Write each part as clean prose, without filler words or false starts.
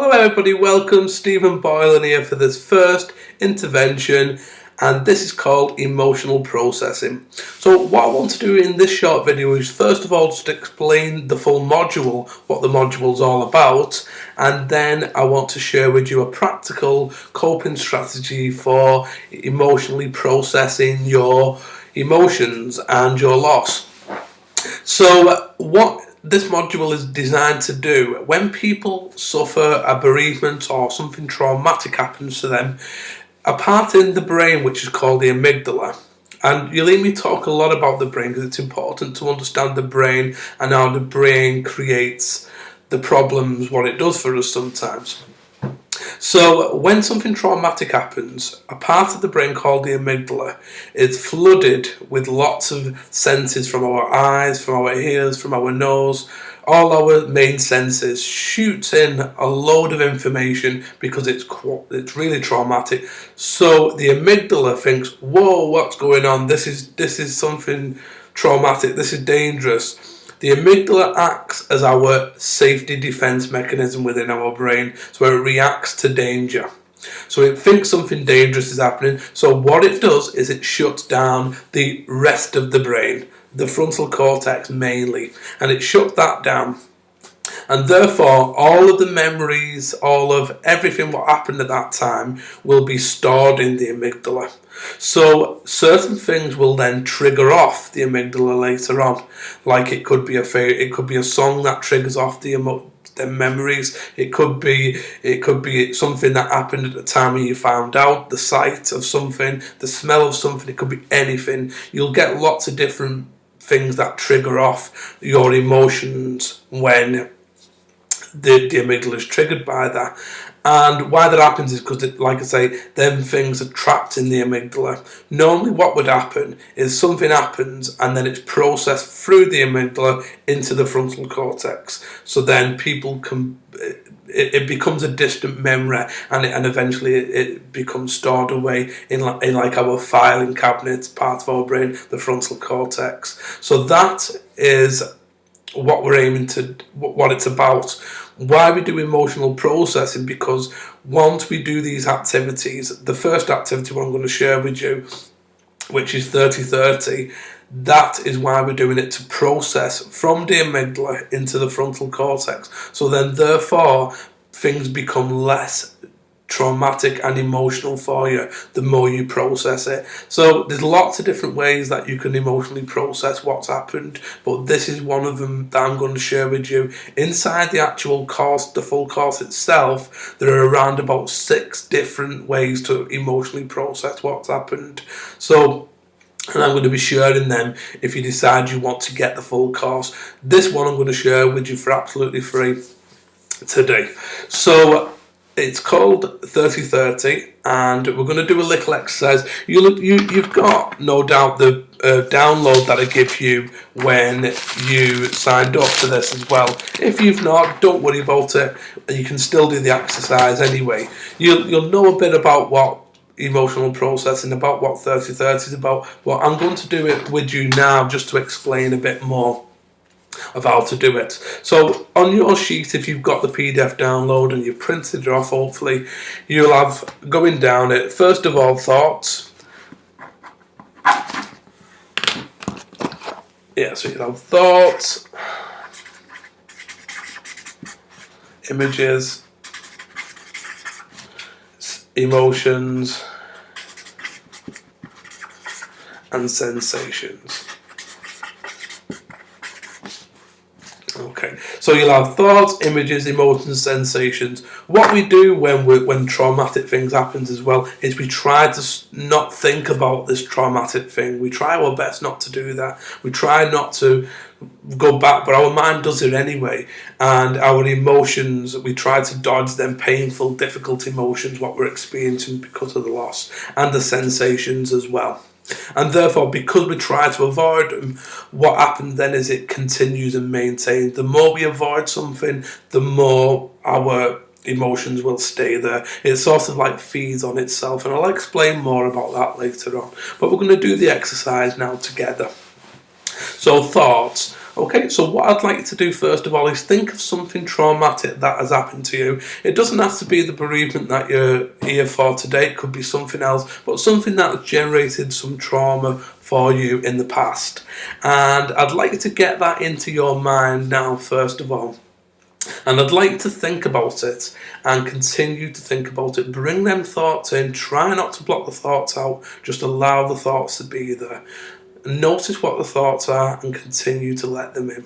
Hello everybody, welcome. Stephen Boylan here for this first intervention, and this is called emotional processing. So what I want to do in this short video is first of all just explain the full module, what the module is all about, and then I want to share with you a practical coping strategy for emotionally processing your emotions and your loss. So what this module is designed to do, when people suffer a bereavement or something traumatic happens to them, a part in the brain which is called the amygdala, and you'll hear me talk a lot about the brain because it's important to understand the brain and how the brain creates the problems, what it does for us sometimes. So when something traumatic happens, a part of the brain called the amygdala is flooded with lots of senses from our eyes, from our ears, from our nose. All our main senses shoots in a load of information because it's really traumatic. So the amygdala thinks, whoa, what's going on? This is something traumatic, this is dangerous. The amygdala acts as our safety defense mechanism within our brain, so it reacts to danger. So it thinks something dangerous is happening, so what it does is it shuts down the rest of the brain, the frontal cortex mainly, and it shuts that down. And therefore, all of the memories, all of everything what happened at that time will be stored in the amygdala. So certain things will then trigger off the amygdala later on, like it could be a song that triggers off the memories. It could be something that happened at the time when you found out, the sight of something, the smell of something. It could be anything. You'll get lots of different things that trigger off your emotions when the amygdala is triggered by that. And why that happens is because, like I say, them things are trapped in the amygdala. Normally what would happen is something happens and then it's processed through the amygdala into the frontal cortex. So then people can, it becomes a distant memory, and eventually it becomes stored away in like our filing cabinet, part of our brain, the frontal cortex. So that is what we're aiming to, what it's about. Why we do emotional processing, because once we do these activities, the first activity what I'm going to share with you, which is 30-30, that is why we're doing it, to process from the amygdala into the frontal cortex. So then therefore things become less traumatic and emotional for you the more you process it. So there's lots of different ways that you can emotionally process what's happened, but this is one of them that I'm going to share with you. Inside the actual course, the full course itself, there are around about 6 different ways to emotionally process what's happened. So, and I'm going to be sharing them if you decide you want to get the full course. This one I'm going to share with you for absolutely free today. So it's called 30-30, and we're going to do a little exercise. You've got no doubt the download that I give you when you signed up for this as well. If you've not, don't worry about it. You can still do the exercise anyway. You'll know a bit about what emotional processing, about what 30-30 is about. Well, I'm going to do it with you now just to explain a bit more of how to do it. So on your sheet, if you've got the PDF download and you've printed it off, hopefully you'll have, going down it, first of all, thoughts. Yeah, so you'll have thoughts, images, emotions, and sensations. Okay, so you'll have thoughts, images, emotions, sensations. What we do when traumatic things happens as well is we try to not think about this traumatic thing. We try our best not to do that. We try not to go back, but our mind does it anyway. And our emotions, we try to dodge them painful, difficult emotions, what we're experiencing because of the loss, and the sensations as well. And therefore, because we try to avoid them, what happens then is it continues and maintains. The more we avoid something, the more our emotions will stay there. It sort of like feeds on itself, and I'll explain more about that later on. But we're going to do the exercise now together. So thoughts. Okay, so what I'd like you to do first of all is think of something traumatic that has happened to you. It doesn't have to be the bereavement that you're here for today, it could be something else, but something that has generated some trauma for you in the past. And I'd like you to get that into your mind now, first of all. And I'd like you to think about it and continue to think about it. Bring them thoughts in. Try not to block the thoughts out. Just allow the thoughts to be there. Notice what the thoughts are and continue to let them in.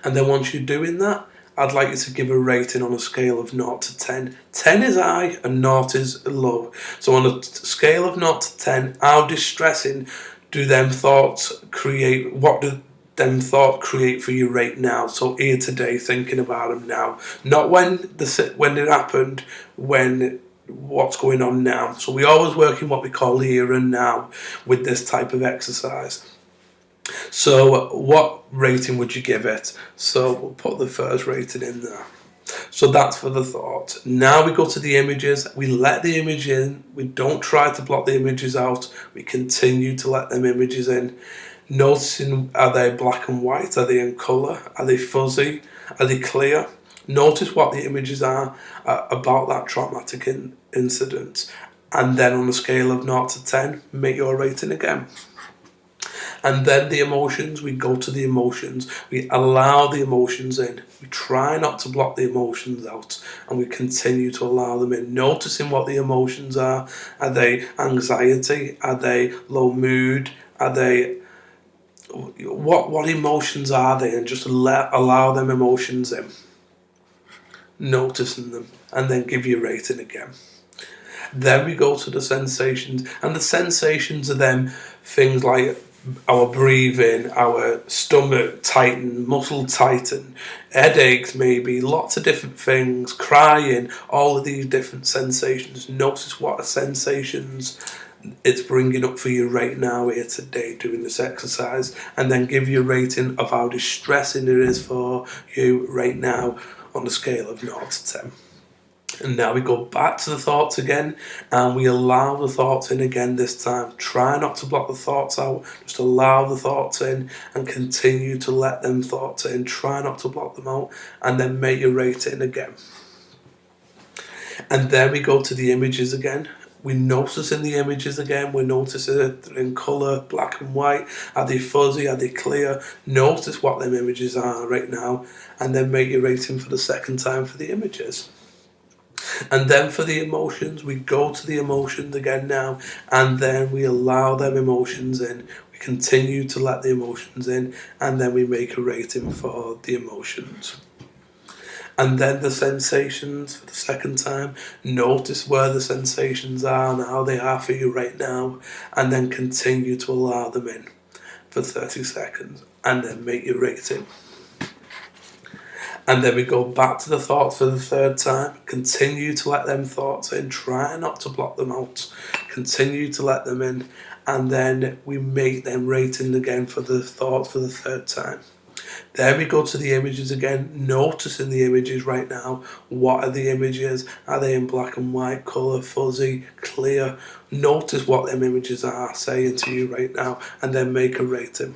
And then once you're doing that, I'd like you to give a rating on a scale of 0 to 10. 10 is high and 0 is low. So on a scale of 0 to 10, how distressing do them thoughts create? What do them thoughts create for you right now? So here today, thinking about them now, not when it happened, when what's going on now. So we always work in what we call here and now with this type of exercise. So what rating would you give it? So we'll put the first rating in there. So that's for the thought. Now we go to the images. We let the image in. We don't try to block the images out. We continue to let them images in. Noticing, are they black and white? Are they in colour? Are they fuzzy? Are they clear? Notice what the images are about that traumatic incident. And then on a scale of 0 to 10, make your rating again. And then the emotions, we go to the emotions. We allow the emotions in. We try not to block the emotions out. And we continue to allow them in. Noticing what the emotions are. Are they anxiety? Are they low mood? Are they... What emotions are they? And just allow them emotions in. Noticing them. And then give your rating again. Then we go to the sensations. And the sensations are them things like our breathing, our stomach tighten, muscle tighten, headaches maybe, lots of different things, crying, all of these different sensations. Notice what sensations it's bringing up for you right now here today doing this exercise, and then give you a rating of how distressing it is for you right now on the scale of 0 to 10. And now we go back to the thoughts again, and we allow the thoughts in again this time. Try not to block the thoughts out, just allow the thoughts in and continue to let them thoughts in. Try not to block them out, and then make your rating again. And then we go to the images again. We notice in the images again, we notice it in colour, black and white. Are they fuzzy? Are they clear? Notice what them images are right now, and then make your rating for the second time for the images. And then for the emotions, we go to the emotions again now, and then we allow them emotions in. We continue to let the emotions in, and then we make a rating for the emotions. And then the sensations for the second time. Notice where the sensations are and how they are for you right now, and then continue to allow them in for 30 seconds, and then make your rating. And then we go back to the thoughts for the third time. Continue to let them thoughts in. Try not to block them out. Continue to let them in. And then we make them rating again for the thoughts for the third time. Then we go to the images again. Noticing the images right now. What are the images? Are they in black and white, colour, fuzzy, clear? Notice what them images are saying to you right now. And then make a rating.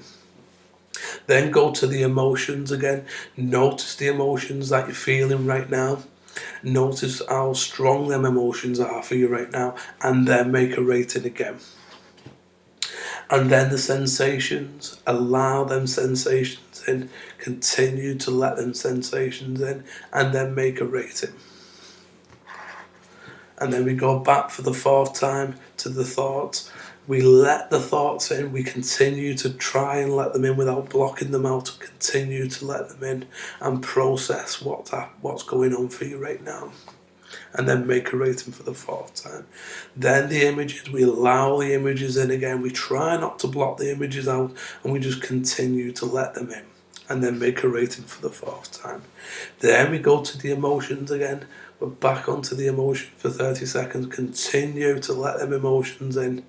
Then go to the emotions again. Notice the emotions that you're feeling right now. Notice how strong them emotions are for you right now, and then make a rating again. And then the sensations, allow them sensations in, continue to let them sensations in, and then make a rating. And then we go back for the fourth time to the thoughts. We let the thoughts in, we continue to try and let them in without blocking them out, continue to let them in and process what's going on for you right now. And then make a rating for the fourth time. Then the images, we allow the images in again, we try not to block the images out, and we just continue to let them in. And then make a rating for the fourth time. Then we go to the emotions again. We're back onto the emotion for 30 seconds, continue to let them emotions in,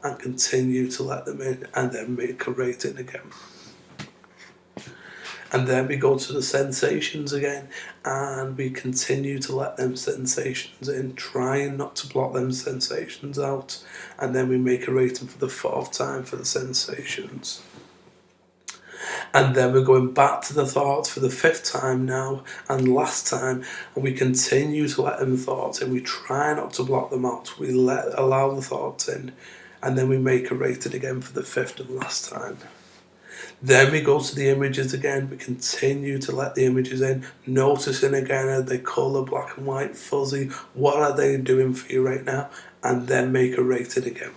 and continue to let them in, and then make a rating again. And then we go to the sensations again, and we continue to let them sensations in, trying not to block them sensations out, and then we make a rating for the fourth time for the sensations. And then we're going back to the thoughts for the 5th time now and last time, and we continue to let them thoughts in. We try not to block them out. We allow the thoughts in, and then we make a rated again for the 5th and last time. Then we go to the images again. We continue to let the images in, noticing again, are they colour, black and white, fuzzy? What are they doing for you right now? And then make a rated again.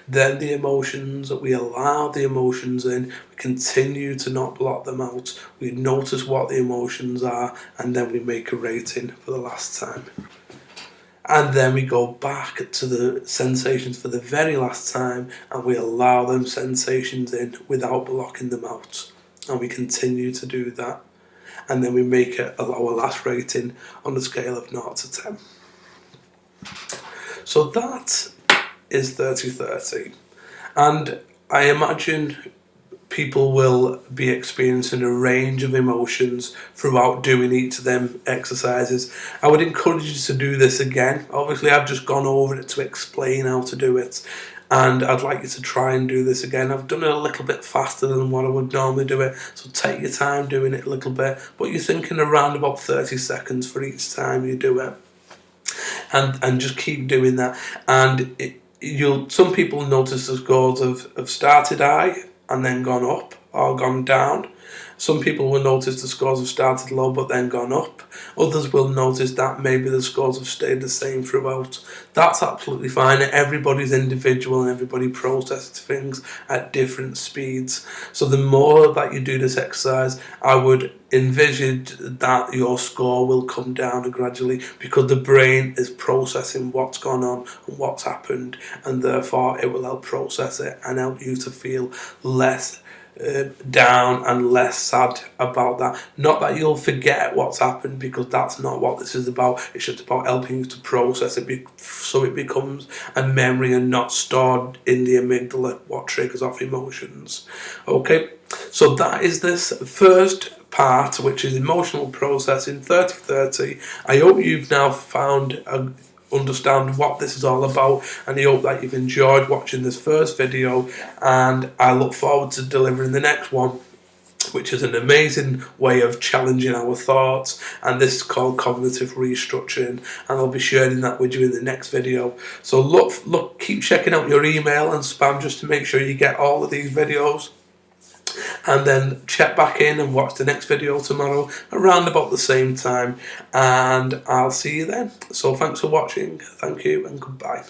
Then the emotions, we allow the emotions in, we continue to not block them out, we notice what the emotions are, and then we make a rating for the last time. And then we go back to the sensations for the very last time, and we allow them sensations in without blocking them out. And we continue to do that. And then we make our last rating on the scale of 0 to 10. So that is 30-30. And I imagine people will be experiencing a range of emotions throughout doing each of them exercises. I would encourage you to do this again. Obviously, I've just gone over it to explain how to do it, and I'd like you to try and do this again. I've done it a little bit faster than what I would normally do it, so take your time doing it a little bit, but you're thinking around about 30 seconds for each time you do it, and just keep doing that. And some people notice the scores have started high and then gone up or gone down. Some people will notice the scores have started low but then gone up. Others will notice that maybe the scores have stayed the same throughout. That's absolutely fine. Everybody's individual and everybody processes things at different speeds. So the more that you do this exercise, I would envisage that your score will come down gradually, because the brain is processing what's gone on and what's happened, and therefore it will help process it and help you to feel less down and less sad about that. Not that you'll forget what's happened, because that's not what this is about. It's just about helping you to process it so it becomes a memory and not stored in the amygdala, what triggers off emotions. Okay, so that is this first part, which is emotional processing 30-30. I hope you've now understand what this is all about, and I hope that you've enjoyed watching this first video, and I look forward to delivering the next one, which is an amazing way of challenging our thoughts, and this is called cognitive restructuring, and I'll be sharing that with you in the next video. So keep checking out your email and spam just to make sure you get all of these videos, and then check back in and watch the next video tomorrow around about the same time, and I'll see you then. So thanks for watching, thank you, and goodbye.